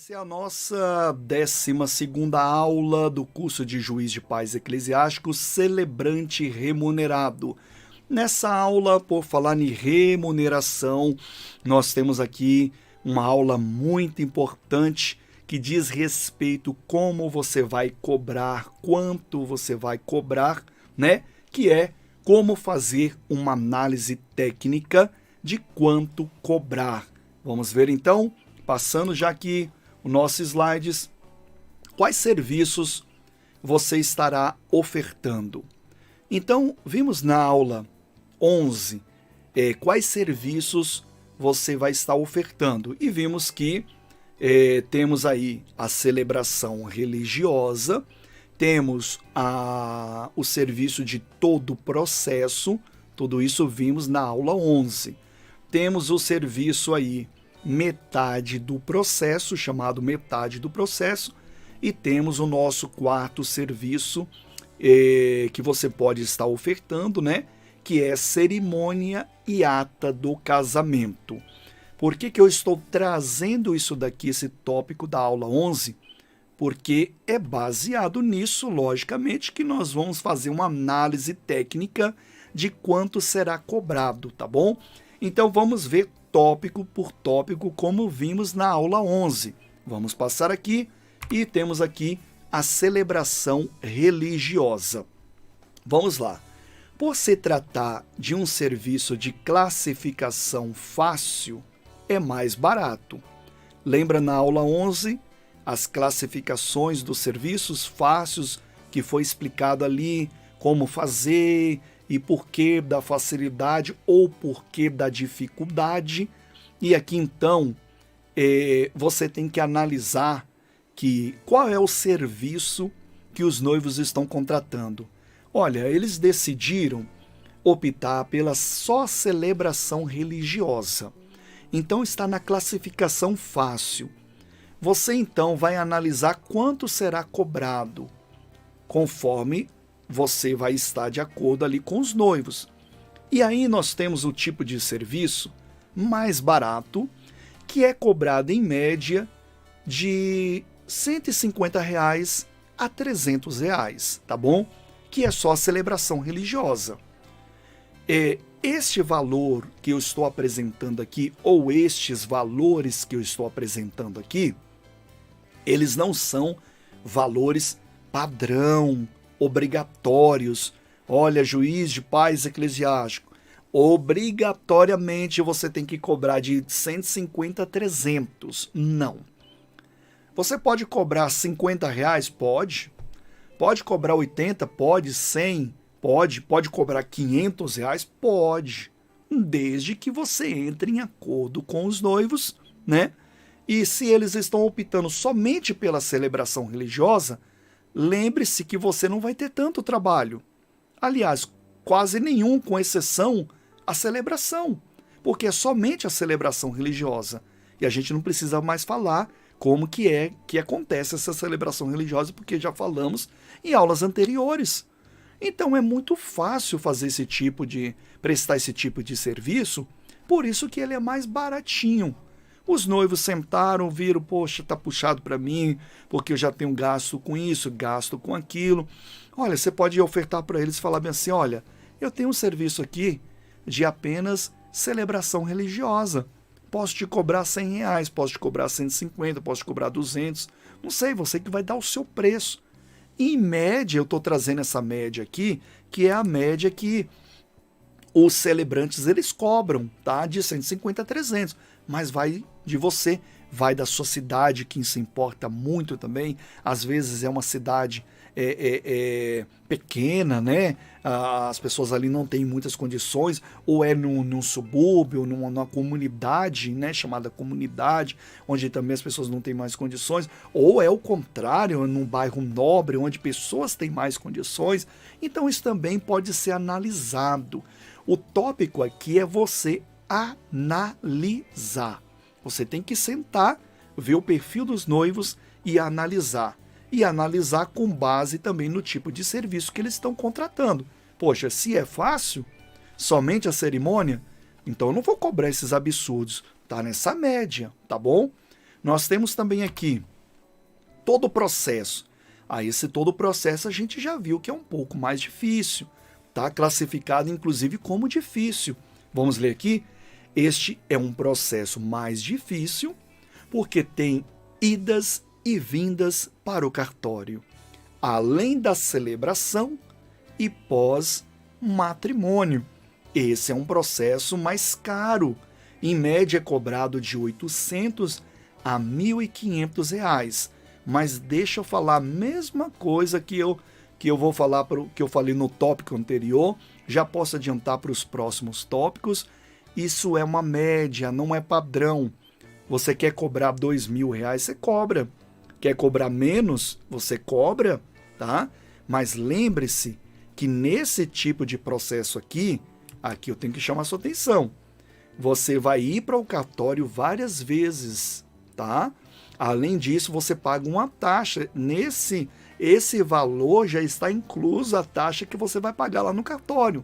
Essa é a nossa 12ª aula do curso de Juiz de Paz Eclesiástico Celebrante Remunerado. Nessa aula, por falar em remuneração, nós temos aqui uma aula muito importante que diz respeito como você vai cobrar, quanto você vai cobrar, né? Que é como fazer uma análise técnica de quanto cobrar. Vamos ver então, passando já aqui os nossos slides, quais serviços você estará ofertando. Então, vimos na aula 11 quais serviços você vai estar ofertando e vimos que temos aí a celebração religiosa, temos o serviço de todo o processo, tudo isso vimos na aula 11. Temos o serviço aí metade do processo, chamado metade do processo, e temos o nosso quarto serviço que você pode estar ofertando, né? Que é cerimônia e ata do casamento. Por que eu estou trazendo isso daqui, esse tópico da aula 11? Porque é baseado nisso, logicamente, que nós vamos fazer uma análise técnica de quanto será cobrado, tá bom? Então vamos ver tópico por tópico, como vimos na aula 11. Vamos passar aqui e temos aqui a celebração religiosa. Vamos lá. Por se tratar de um serviço de classificação fácil, é mais barato. Lembra na aula 11 as classificações dos serviços fáceis que foi explicado ali, como fazer e porquê da facilidade ou porquê da dificuldade. E aqui então você tem que analisar qual é o serviço que os noivos estão contratando. Olha, eles decidiram optar pela só celebração religiosa. Então está na classificação fácil. Você então vai analisar quanto será cobrado, conforme você vai estar de acordo ali com os noivos. E aí nós temos o tipo de serviço mais barato, que é cobrado em média de R$ 150 a R$ 300, tá bom? Que é só a celebração religiosa. Este valor que eu estou apresentando aqui, ou estes valores que eu estou apresentando aqui, eles não são valores padrão, obrigatórios. Olha, juiz de paz eclesiástico, obrigatoriamente você tem que cobrar de 150 a 300. Não. Você pode cobrar R$ 50? Pode. Pode cobrar 80? Pode. 100? Pode. Pode cobrar R$ 500? Pode. Desde que você entre em acordo com os noivos, né? E se eles estão optando somente pela celebração religiosa, lembre-se que você não vai ter tanto trabalho. Aliás, quase nenhum, com exceção a celebração, porque é somente a celebração religiosa. E a gente não precisa mais falar como que acontece essa celebração religiosa, porque já falamos em aulas anteriores. Então é muito fácil prestar esse tipo de serviço, por isso que ele é mais baratinho. Os noivos sentaram, viram, poxa, tá puxado para mim, porque eu já tenho gasto com isso, gasto com aquilo. Olha, você pode ofertar para eles e falar bem assim, olha, eu tenho um serviço aqui de apenas celebração religiosa. Posso te cobrar R$ 100, posso te cobrar 150, posso te cobrar 200. Não sei, você que vai dar o seu preço. Em média, eu estou trazendo essa média aqui, que é a média que os celebrantes eles cobram, tá? De 150 a 300. Mas vai de você, vai da sua cidade, que se importa muito também. Às vezes é uma cidade pequena, né? As pessoas ali não têm muitas condições, ou é num subúrbio, numa comunidade, né? Chamada comunidade, onde também as pessoas não têm mais condições, ou é o contrário, num bairro nobre, onde pessoas têm mais condições. Então isso também pode ser analisado. O tópico aqui é você analisar. Você tem que sentar, ver o perfil dos noivos e analisar. E analisar com base também no tipo de serviço que eles estão contratando. Poxa, se é fácil, somente a cerimônia, então eu não vou cobrar esses absurdos. Tá nessa média, tá bom? Nós temos também aqui todo o processo. Esse todo o processo a gente já viu que é um pouco mais difícil. Está classificado, inclusive, como difícil. Vamos ler aqui? Este é um processo mais difícil porque tem idas e vindas para o cartório, além da celebração e pós-matrimônio. Esse é um processo mais caro. Em média é cobrado de R$ 800 a R$ 1.500. Mas deixa eu falar a mesma coisa que eu vou falar, que eu falei no tópico anterior. Já posso adiantar para os próximos tópicos. Isso é uma média, não é padrão. Você quer cobrar R$ 2.000, você cobra. Quer cobrar menos, você cobra, tá? Mas lembre-se que nesse tipo de processo aqui eu tenho que chamar a sua atenção. Você vai ir para o cartório várias vezes, tá? Além disso, você paga uma taxa. Esse valor já está incluso a taxa que você vai pagar lá no cartório.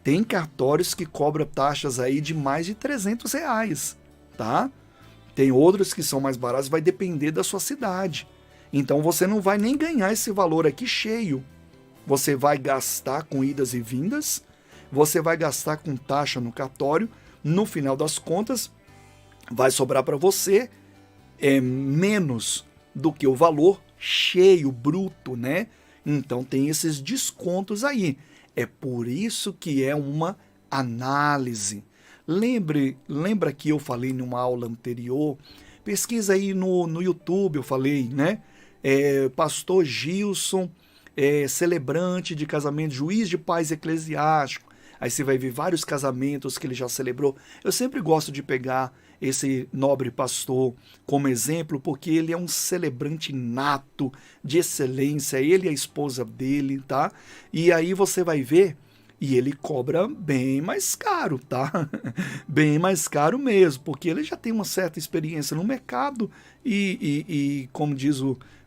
Tem cartórios que cobram taxas aí de mais de R$ 300, tá? Tem outros que são mais baratos, vai depender da sua cidade. Então você não vai nem ganhar esse valor aqui cheio. Você vai gastar com idas e vindas, você vai gastar com taxa no cartório. No final das contas, vai sobrar para você menos do que o valor cheio, bruto, né? Então tem esses descontos aí. É por isso que é uma análise. Lembra que eu falei numa aula anterior? Pesquisa aí no YouTube, eu falei, né? Pastor Gilson, celebrante de casamento, juiz de paz eclesiástico. Aí você vai ver vários casamentos que ele já celebrou. Eu sempre gosto de pegar esse nobre pastor como exemplo, porque ele é um celebrante nato, de excelência, ele e a esposa dele, tá? E aí você vai ver, e ele cobra bem mais caro, tá? Bem mais caro mesmo, porque ele já tem uma certa experiência no mercado e como diz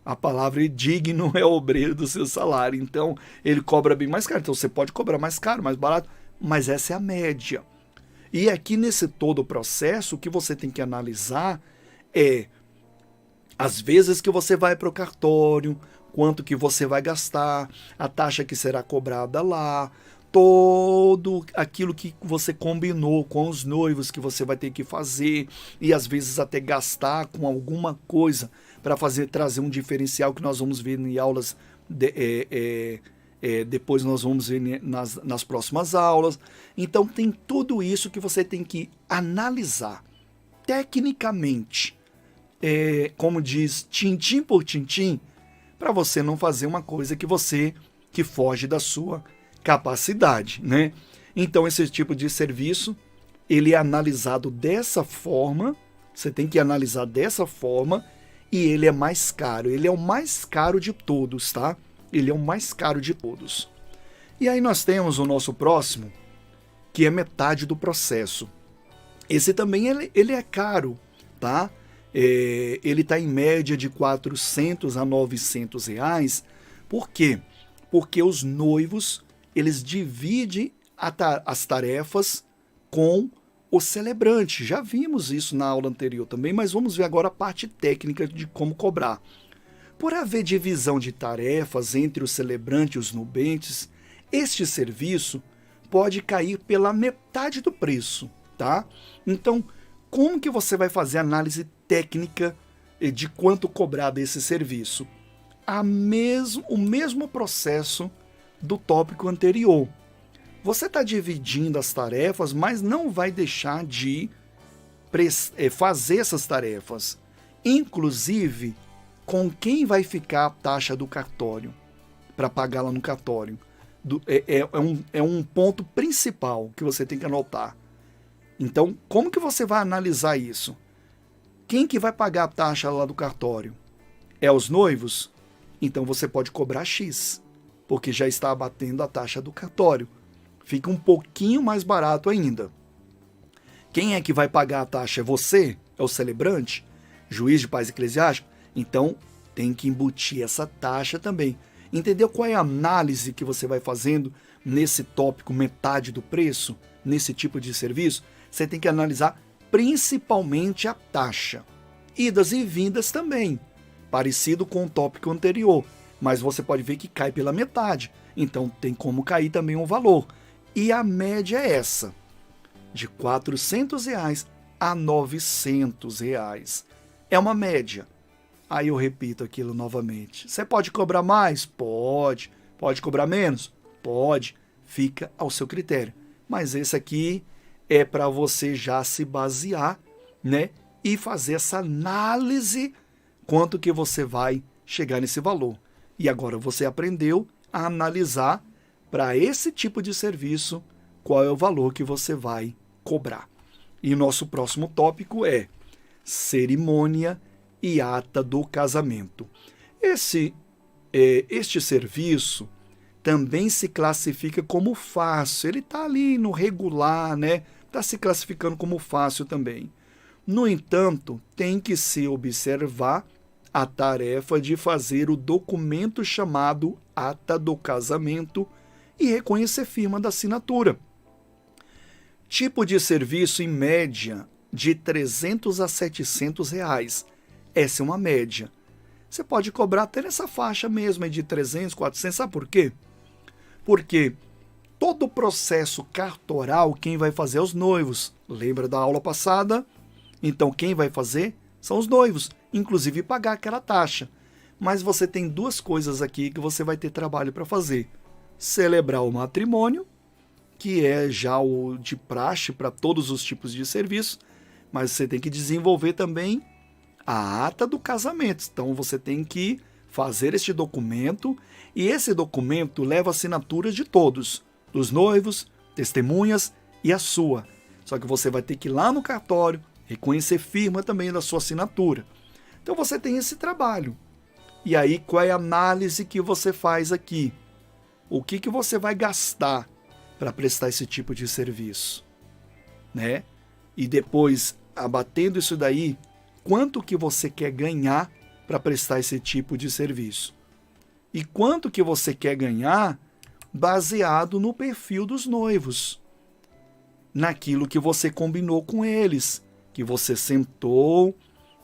a palavra, digno é o obreiro do seu salário. Então, ele cobra bem mais caro. Então, você pode cobrar mais caro, mais barato, mas essa é a média. E aqui nesse todo o processo, o que você tem que analisar é as vezes que você vai para o cartório, quanto que você vai gastar, a taxa que será cobrada lá, todo aquilo que você combinou com os noivos que você vai ter que fazer e às vezes até gastar com alguma coisa para trazer um diferencial que nós vamos ver em aulas depois nós vamos ver nas próximas aulas. Então tem tudo isso que você tem que analisar tecnicamente, como diz, tintim por tintim, para você não fazer uma coisa que foge da sua capacidade, né? Então esse tipo de serviço, ele é analisado dessa forma, você tem que analisar dessa forma, e ele é mais caro, ele é o mais caro de todos, tá? Ele é o mais caro de todos. E aí nós temos o nosso próximo, que é metade do processo. Esse também ele é caro, tá? Ele está em média de R$ 400 a R$ 900. Por quê? Porque os noivos, eles dividem as tarefas com o celebrante. Já vimos isso na aula anterior também, mas vamos ver agora a parte técnica de como cobrar. Por haver divisão de tarefas entre o celebrante e os nubentes, este serviço pode cair pela metade do preço, tá? Então, como que você vai fazer a análise técnica de quanto cobrar desse serviço? O mesmo processo do tópico anterior. Você está dividindo as tarefas, mas não vai deixar de fazer essas tarefas. Inclusive, com quem vai ficar a taxa do cartório, para pagar lá no cartório. É um ponto principal que você tem que anotar. Então, como que você vai analisar isso? Quem que vai pagar a taxa lá do cartório? É os noivos? Então você pode cobrar X, porque já está abatendo a taxa do cartório. Fica um pouquinho mais barato ainda. Quem é que vai pagar a taxa? É você? É o celebrante? Juiz de paz eclesiástico? Então, tem que embutir essa taxa também. Entendeu qual é a análise que você vai fazendo nesse tópico metade do preço, nesse tipo de serviço? Você tem que analisar principalmente a taxa. Idas e vindas também, parecido com o tópico anterior, mas você pode ver que cai pela metade, então tem como cair também um valor. E a média é essa, de R$ 400 a R$ 900. É uma média. Aí eu repito aquilo novamente. Você pode cobrar mais? Pode. Pode cobrar menos? Pode. Fica ao seu critério. Mas esse aqui é para você já se basear, né? E fazer essa análise quanto que você vai chegar nesse valor. E agora você aprendeu a analisar para esse tipo de serviço qual é o valor que você vai cobrar. E nosso próximo tópico é cerimônia e ata do casamento. Este serviço também se classifica como fácil. Ele está ali no regular, né? Está se classificando como fácil também. No entanto, tem que se observar a tarefa de fazer o documento chamado ata do casamento e reconhecer firma da assinatura. Tipo de serviço em média de R$ 300 a R$ 700. Essa é uma média. Você pode cobrar até nessa faixa mesmo, de 300, 400. Sabe por quê? Porque todo o processo cartoral, quem vai fazer é os noivos. Lembra da aula passada? Então, quem vai fazer são os noivos, inclusive pagar aquela taxa. Mas você tem duas coisas aqui que você vai ter trabalho para fazer. Celebrar o matrimônio, que é já o de praxe para todos os tipos de serviço, mas você tem que desenvolver também a ata do casamento. Então, você tem que fazer este documento, e esse documento leva assinaturas de todos, dos noivos, testemunhas e a sua. Só que você vai ter que ir lá no cartório, reconhecer firma também da sua assinatura. Então você tem esse trabalho. E aí, qual é a análise que você faz aqui? O que você vai gastar para prestar esse tipo de serviço? Né? E depois, abatendo isso daí, quanto que você quer ganhar para prestar esse tipo de serviço? E quanto que você quer ganhar baseado no perfil dos noivos, naquilo que você combinou com eles, que você sentou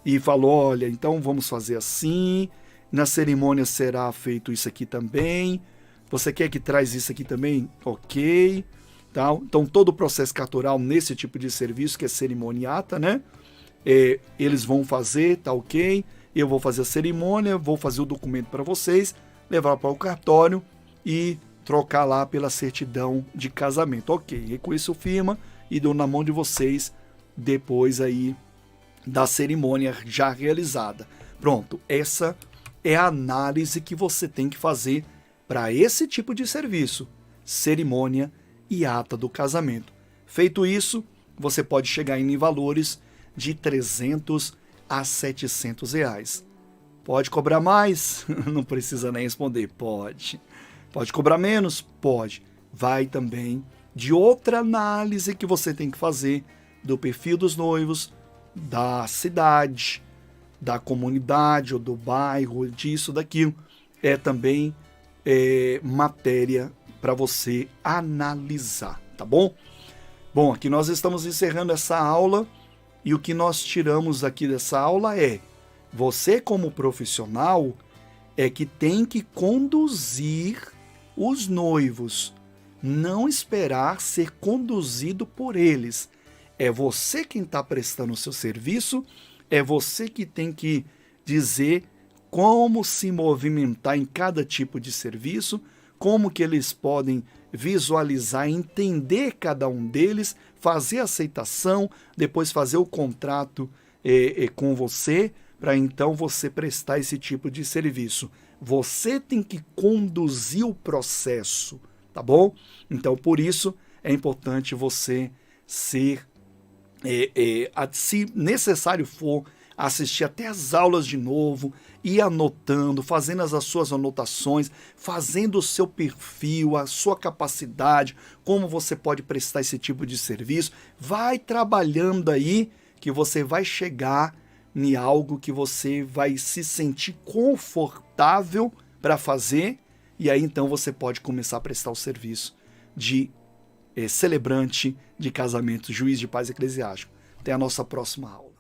e falou, olha, então vamos fazer assim, na cerimônia será feito isso aqui também, você quer que traz isso aqui também? Ok. Tá? Então todo o processo cartoral nesse tipo de serviço, que é cerimoniata, né? Eles vão fazer, tá ok, eu vou fazer a cerimônia, vou fazer o documento para vocês, levar para o cartório e trocar lá pela certidão de casamento. Ok, reconheço firma e dou na mão de vocês depois aí da cerimônia já realizada. Pronto, essa é a análise que você tem que fazer para esse tipo de serviço, cerimônia e ata do casamento. Feito isso, você pode chegar em valores de R$ 300 a R$ 700. Pode cobrar mais? Não precisa nem responder. Pode. Pode cobrar menos? Pode. Vai também de outra análise que você tem que fazer do perfil dos noivos, da cidade, da comunidade ou do bairro, disso, daquilo. É também matéria para você analisar, tá bom? Bom, aqui nós estamos encerrando essa aula e o que nós tiramos aqui dessa aula é: você como profissional é que tem que conduzir os noivos, não esperar ser conduzido por eles. É você quem está prestando o seu serviço, é você que tem que dizer como se movimentar em cada tipo de serviço, como que eles podem visualizar, entender cada um deles, fazer a aceitação, depois fazer o contrato com você, para então você prestar esse tipo de serviço. Você tem que conduzir o processo, tá bom? Então, por isso, é importante você ser, se necessário for, assistir até as aulas de novo, ir anotando, fazendo as suas anotações, fazendo o seu perfil, a sua capacidade, como você pode prestar esse tipo de serviço. Vai trabalhando aí que você vai chegar em algo que você vai se sentir confortável para fazer, e aí então você pode começar a prestar o serviço de celebrante de casamento, juiz de paz eclesiástico. Até a nossa próxima aula.